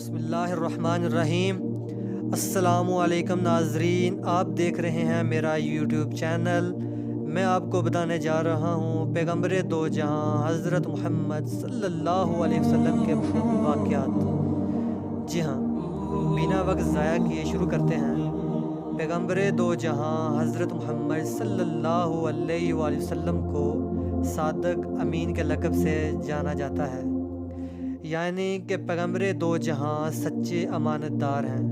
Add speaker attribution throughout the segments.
Speaker 1: بسم اللہ الرحمن الرحیم۔ السلام علیکم ناظرین، آپ دیکھ رہے ہیں میرا یوٹیوب چینل۔ میں آپ کو بتانے جا رہا ہوں پیغمبر دو جہاں حضرت محمد صلی اللہ علیہ وسلم کے واقعات۔ جی ہاں، بنا وقت ضائع کیے شروع کرتے ہیں۔ پیغمبر دو جہاں حضرت محمد صلی اللہ علیہ وآلہ وسلم کو صادق امین کے لقب سے جانا جاتا ہے، یعنی کہ پیغمبر دو جہاں سچے امانت دار ہیں۔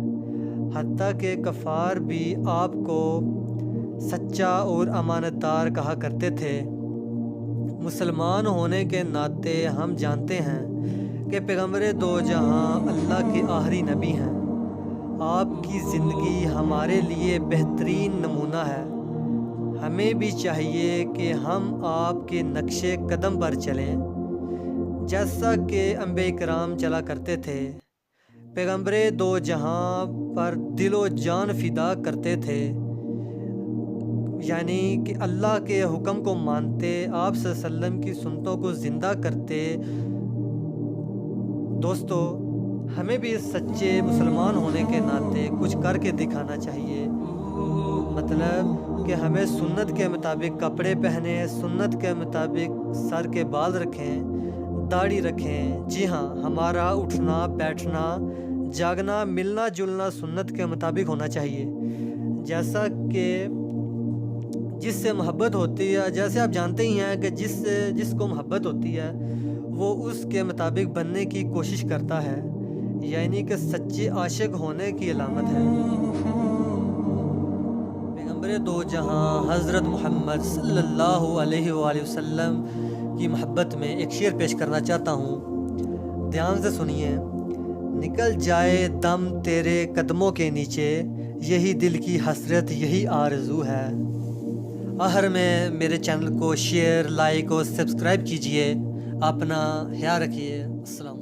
Speaker 1: حتیٰ کہ کفار بھی آپ کو سچا اور امانت دار کہا کرتے تھے۔ مسلمان ہونے کے ناطے ہم جانتے ہیں کہ پیغمبر دو جہاں اللہ کے آخری نبی ہیں۔ آپ کی زندگی ہمارے لیے بہترین نمونہ ہے۔ ہمیں بھی چاہیے کہ ہم آپ کے نقش قدم پر چلیں، جیسا کہ انبیاء کرام چلا کرتے تھے۔ پیغمبر دو جہاں پر دل و جان فدا کرتے تھے، یعنی کہ اللہ کے حکم کو مانتے، آپ صلی اللہ علیہ وسلم کی سنتوں کو زندہ کرتے۔ دوستو، ہمیں بھی سچے مسلمان ہونے کے ناطے کچھ کر کے دکھانا چاہیے۔ مطلب کہ ہمیں سنت کے مطابق کپڑے پہنیں، سنت کے مطابق سر کے بال رکھیں، داڑھی رکھیں۔ جی ہاں، ہمارا اٹھنا بیٹھنا جاگنا ملنا جلنا سنت کے مطابق ہونا چاہیے۔ جیسا کہ جس سے محبت ہوتی ہے، جیسے آپ جانتے ہی ہیں کہ جس کو محبت ہوتی ہے وہ اس کے مطابق بننے کی کوشش کرتا ہے، یعنی کہ سچے عاشق ہونے کی علامت ہے۔ پیغمبر دو جہاں حضرت محمد صلی اللہ علیہ وآلہ وسلم کی محبت میں ایک شعر پیش کرنا چاہتا ہوں، دھیان سے سنیے۔ نکل جائے دم تیرے قدموں کے نیچے، یہی دل کی حسرت یہی آرزو ہے۔ آخر میں میرے چینل کو شیئر، لائک اور سبسکرائب کیجئے۔ اپنا خیال رکھیے۔ السلام